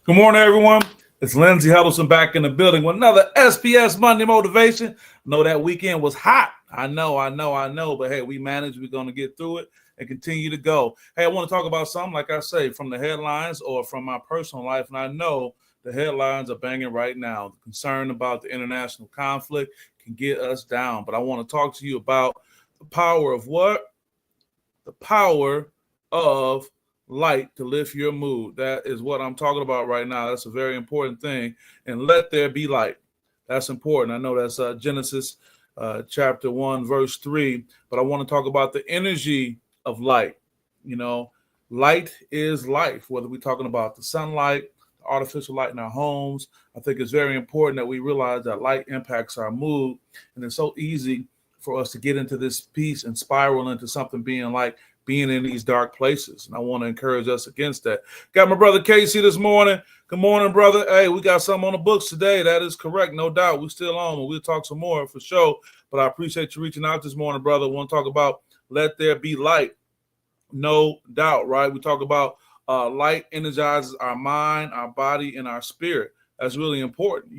Good morning, everyone. It's Lindsey Huddleston back in the building with another SPS Monday Motivation. I know that weekend was hot. I know. But hey, we managed. We're going to get through it and continue to go. Hey, I want to talk about something, like I say, from the headlines or from my personal life. And I know the headlines are banging right now. The concern about the international conflict can get us down. But I want to talk to you about the power of what? The power of light to lift your mood. That is what I'm talking about right now. That's a very important thing. And let there be light. That's important. I know that's Genesis chapter 1, verse 3. But I want to talk about the energy of light. You know, light is life, whether we're talking about the sunlight, the artificial light in our homes. I think it's very important that we realize that light impacts our mood. And it's so easy for us to get into this piece and spiral into something being like being in these dark places. And I want to encourage us against that. Got my brother Casey this morning. Good morning, brother. Hey, we got something on the books today. That is correct. No doubt. We're still on. We'll talk some more for sure. But I appreciate you reaching out this morning, brother. We want to talk about let there be light. No doubt, right? We talk about light energizes our mind, our body, and our spirit. That's really important.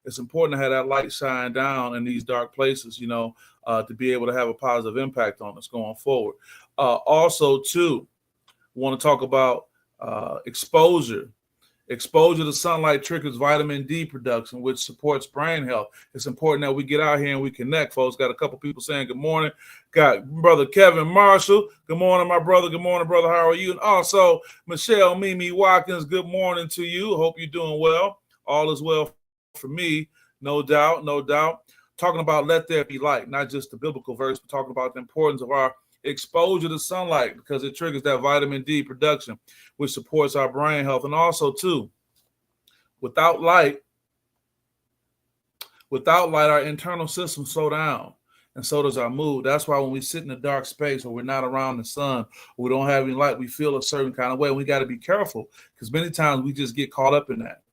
It's important to have that light shine down in these dark places, to be able to have a positive impact on us going forward. Also, too, want to talk about exposure. Exposure to sunlight triggers vitamin D production, which supports brain health. It's important that we get out here and we connect, folks. Got a couple people saying good morning. Got brother Kevin Marshall. Good morning, my brother. Good morning, brother. How are you? And also, Michelle Mimi Watkins. Good morning to you. Hope you're doing well. All is well for me. No doubt. Talking about let there be light, not just the biblical verse, but talking about the importance of our exposure to sunlight because it triggers that vitamin D production, which supports our brain health. And also, too, without light, our internal systems slow down, and so does our mood. That's why when we sit in a dark space or we're not around the sun or we don't have any light, we feel a certain kind of way. We got to be careful because many times we just get caught up in that.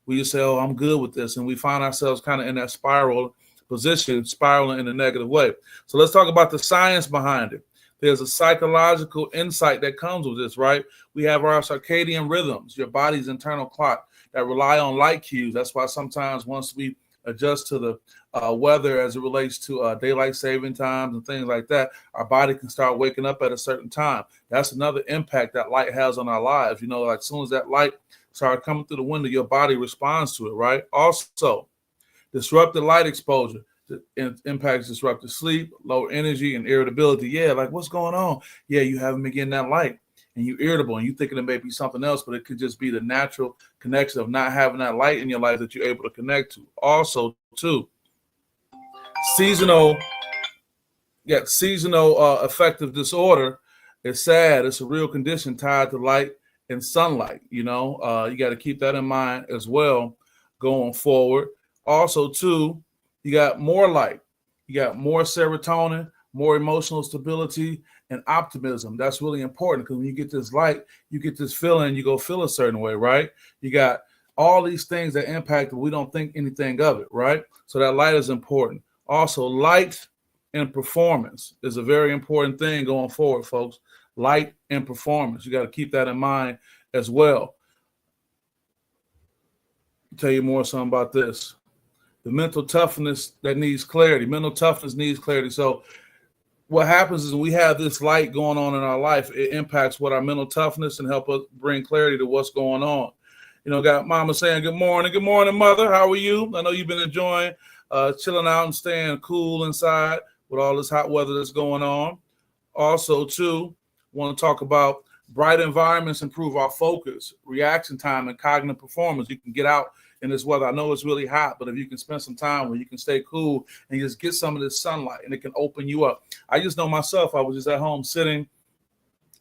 We just say, oh, I'm good with this. And we find ourselves kind of in that spiral position, spiraling in a negative way. So let's talk about the science behind it. There's a psychological insight that comes with this, right? We have our circadian rhythms, your body's internal clock that rely on light cues. That's why sometimes once we adjust to the weather as it relates to daylight saving times and things like that, our body can start waking up at a certain time. That's another impact that light has on our lives. Like as soon as that light starts coming through the window, your body responds to it, right? Also, disrupted light exposure. Impacts disrupted sleep, low energy, and irritability. Yeah, like what's going on? Yeah, you haven't been getting that light and you're irritable and you thinking it may be something else, but it could just be the natural connection of not having that light in your life that you're able to connect to. Also, too, seasonal affective disorder is sad. It's a real condition tied to light and sunlight. You got to keep that in mind as well going forward. Also, too, you got more light, you got more serotonin, more emotional stability, and optimism. That's really important because when you get this light, you get this feeling, you go feel a certain way, right? You got all these things that impact, but we don't think anything of it, right? So that light is important. Also, light and performance is a very important thing going forward, folks. Light and performance. You got to keep that in mind as well. I'll tell you more something about this. The mental toughness that needs clarity. Mental toughness needs clarity. So what happens is when we have this light going on in our life, it impacts what our mental toughness and help us bring clarity to what's going on. Got mama saying good morning. Good morning, mother. How are you? I know you've been enjoying chilling out and staying cool inside with all this hot weather that's going on. Also, too, want to talk about bright environments improve our focus, reaction time, and cognitive performance. You can get out in this weather. I know it's really hot, but if you can spend some time where you can stay cool and just get some of this sunlight and it can open you up. I just know myself, I was just at home sitting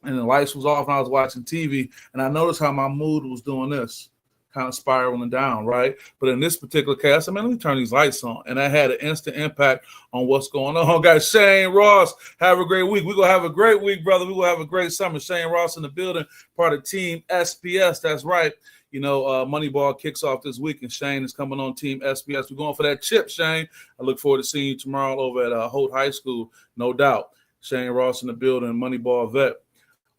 and the lights was off and I was watching TV and I noticed how my mood was doing this, kind of spiraling down, right? But in this particular case, let me turn these lights on. And that had an instant impact on what's going on. Guys, Shane Ross, have a great week. We're going to have a great week, brother. We're going to have a great summer. Shane Ross in the building, part of Team SPS. That's right. Moneyball kicks off this week, and Shane is coming on Team SPS. We're going for that chip, Shane. I look forward to seeing you tomorrow over at Holt High School, no doubt. Shane Ross in the building, Moneyball vet.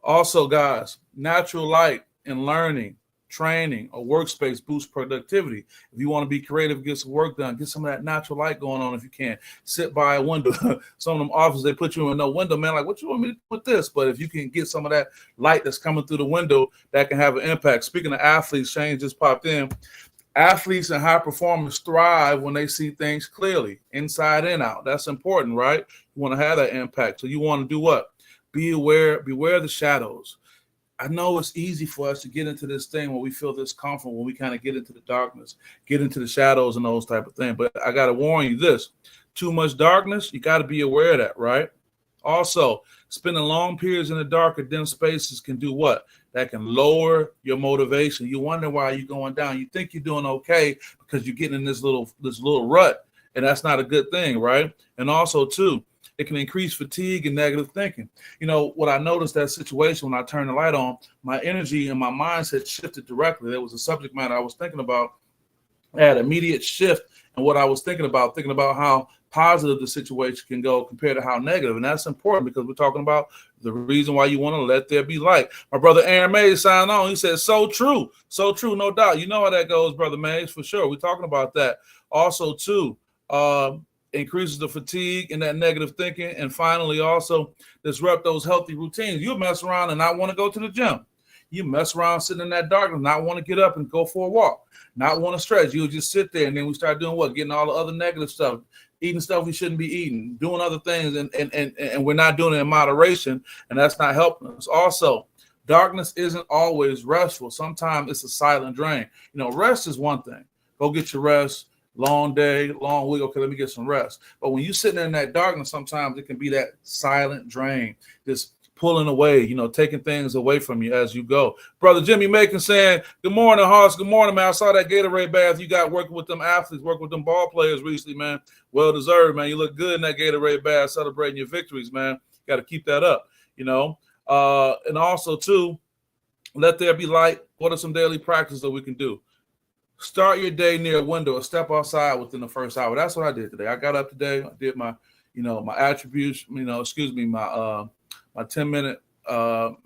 Also, guys, natural light and learning training, or workspace boosts productivity. If you want to be creative, get some work done, get some of that natural light going on if you can. Sit by a window. Some of them offices, they put you in no window, man. Like, what you want me to do with this? But if you can get some of that light that's coming through the window, that can have an impact. Speaking of athletes, Shane just popped in. Athletes and high performers thrive when they see things clearly, inside and out. That's important, right? You want to have that impact. So you want to do what? Beware of the shadows. I know it's easy for us to get into this thing when we feel discomfort, when we kind of get into the darkness, get into the shadows and those type of things. But I got to warn you this, too much darkness, you got to be aware of that, right? Also, spending long periods in the dark or dim spaces can do what? That can lower your motivation. You wonder why you're going down. You think you're doing okay because you're getting in this little rut, and that's not a good thing, right? And also, too, it can increase fatigue and negative thinking. You know, what I noticed that situation when I turned the light on, my energy and my mindset shifted directly. There was a subject matter I was thinking about. I had an immediate shift in what I was thinking about how positive the situation can go compared to how negative. And that's important because we're talking about the reason why you want to let there be light. My brother Aaron Mays signed on. He said, so true, no doubt. You know how that goes, brother Mays, for sure. We're talking about that. Also, too, increases the fatigue and that negative thinking. And finally, also disrupt those healthy routines. You mess around and not want to go to the gym. You mess around sitting in that darkness, not want to get up and go for a walk, not want to stretch. You'll just sit there, and then we start doing what? Getting all the other negative stuff, eating stuff we shouldn't be eating, doing other things, and we're not doing it in moderation, and that's not helping us. Also, darkness isn't always restful. Sometimes it's a silent drain. You know, rest is one thing. Go get your rest. Long day, long week. Okay, let me get some rest. But when you're sitting in that darkness, sometimes it can be that silent drain, just pulling away, you know, taking things away from you as you go. Brother Jimmy Macon saying, good morning, Hoss. Good morning, man. I saw that Gatorade bath you got working with them athletes, working with them ball players recently, man. Well deserved, man. You look good in that Gatorade bath, celebrating your victories, man. Got to keep that up, you know. And also, too, let there be light. What are some daily practices that we can do? Start your day near a window or step outside within the first hour. That's what I did today. I got up today. I did my, you know, my attributes, you know, my 10-minute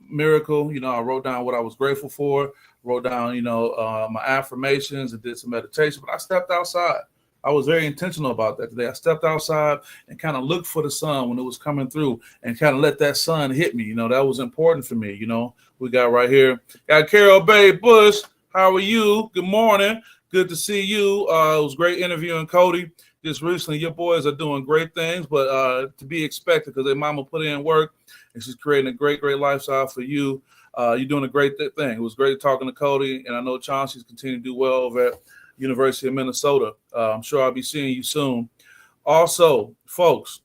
miracle. You know, I wrote down what I was grateful for, wrote down, you know, my affirmations and did some meditation, but I stepped outside. I was very intentional about that today. I stepped outside and kind of looked for the sun when it was coming through and kind of let that sun hit me. You know, that was important for me. You know, we got right here. Got Carol Bay Bush. How are you? Good morning. Good to see you. It was great interviewing Cody just recently. Your boys are doing great things, but to be expected because their mama put in work and she's creating a great lifestyle for you. You're doing a great thing. It was great talking to Cody, and I know Chauncey's continuing to do well over at University of Minnesota. I'm sure I'll be seeing you soon. Also, folks,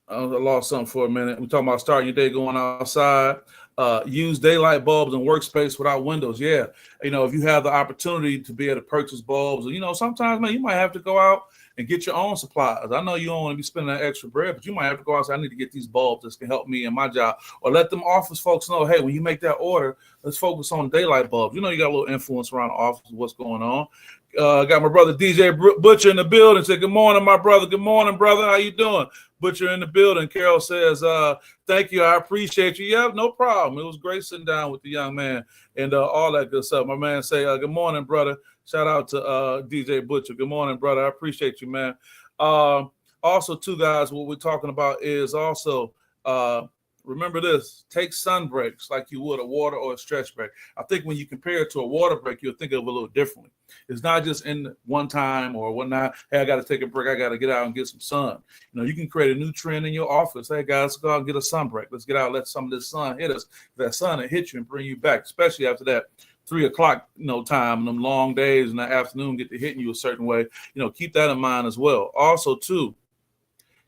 I lost something for a minute. We're talking about starting your day going outside. Use daylight bulbs in workspace without windows. Yeah. You know, if you have the opportunity to be able to purchase bulbs, you know, sometimes, man, you might have to go out and get your own supplies. I know you don't want to be spending that extra bread, but you might have to go out and say, I need to get these bulbs that can help me in my job. Or let them office folks know, hey, when you make that order, let's focus on daylight bulbs. You know, you got a little influence around the office, what's going on. Got my brother DJ Butcher in the building. Said, good morning, my brother. Good morning, brother. How you doing? Butcher in the building. Carol says, thank you. I appreciate you. Yeah, no problem. It was great sitting down with the young man and all that good stuff. My man say, good morning, brother. Shout out to DJ Butcher. Good morning, brother. I appreciate you, man. Also, too, guys, what we're talking about is also remember this, take sun breaks like you would a water or a stretch break. I think when you compare it to a water break, you'll think of it a little differently. It's not just in one time or whatnot. Hey, I got to take a break. I got to get out and get some sun. You know, you can create a new trend in your office. Hey, guys, let's go out and get a sun break. Let's get out and let some of this sun hit us. That sun will hit you and bring you back, especially after that 3 o'clock, you know, time and them long days in the afternoon get to hitting you a certain way. You know, keep that in mind as well. Also, too,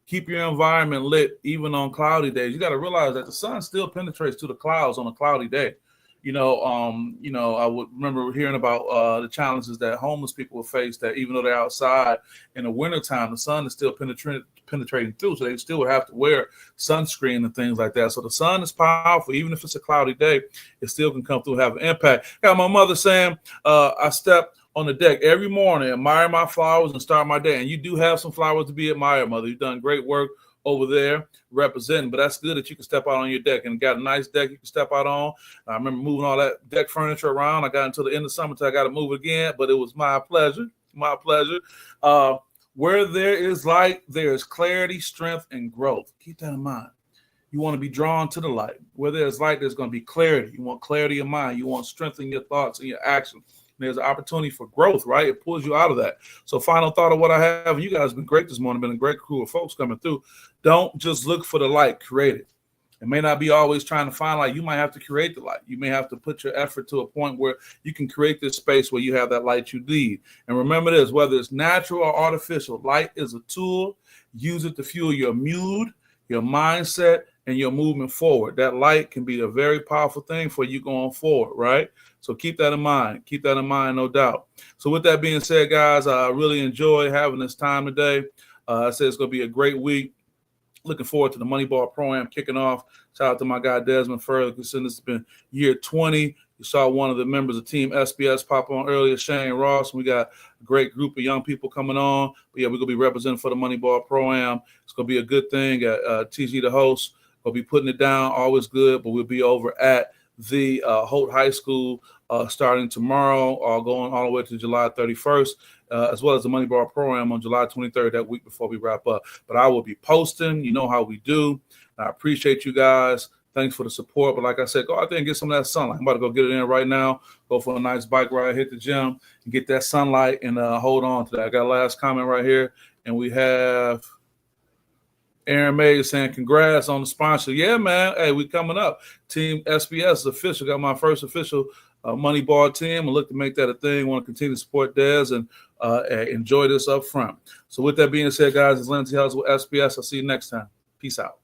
keep your environment lit even on cloudy days. You got to realize that the sun still penetrates to the clouds on a cloudy day. You know, I would remember hearing about the challenges that homeless people will face, that even though they're outside in the wintertime, the sun is still penetrating through. So they still would have to wear sunscreen and things like that. So the sun is powerful. Even if it's a cloudy day, it still can come through and have an impact. Got my mother saying, I step on the deck every morning, admire my flowers and start my day. And you do have some flowers to be admired, mother. You've done great work over there representing. But that's good that you can step out on your deck and got a nice deck you can step out on. I remember moving all that deck furniture around. I got until the end of summer until I got to move it again, but it was my pleasure. My pleasure. Where there is light, there is clarity, strength, and growth. Keep that in mind. You want to be drawn to the light. Where there's light, there's going to be clarity. You want clarity of mind. You want strength in your thoughts and your actions. There's an opportunity for growth, right? It pulls you out of that. So final thought of what I have, and you guys have been great this morning, been a great crew of folks coming through. Don't just look for the light, create it. It may not be always trying to find light. You might have to create the light. You may have to put your effort to a point where you can create this space where you have that light you need. And remember this, whether it's natural or artificial, light is a tool. Use it to fuel your mood, your mindset, and your movement forward. That light can be a very powerful thing for you going forward, right? So keep that in mind. Keep that in mind, no doubt. So with that being said, guys, I really enjoy having this time today. I said it's going to be a great week. Looking forward to the Moneyball Pro-Am kicking off. Shout out to my guy Desmond Further. This has been year 20. You saw one of the members of Team SPS pop on earlier, Shane Ross. We got a great group of young people coming on. But yeah, we're going to be representing for the Moneyball Pro-Am. It's going to be a good thing. TG, the host, will be putting it down. Always good, but we'll be over at the Holt High School starting tomorrow, going all the way to July 31st, as well as the Moneyball Pro-Am on July 23rd, that week before we wrap up. But I will be posting. You know how we do. I appreciate you guys. Thanks for the support. But like I said, go out there and get some of that sunlight. I'm about to go get it in right now, go for a nice bike ride, hit the gym, and get that sunlight and hold on to that. I got a last comment right here, and we have Aaron May saying, congrats on the sponsor. Yeah, man. Hey, we coming up. Team SPS is official. Got my first official Moneyball team. I look to make that a thing. Want to continue to support Dez and enjoy this up front. So with that being said, guys, it's Lindsay Hudson with SPS. I'll see you next time. Peace out.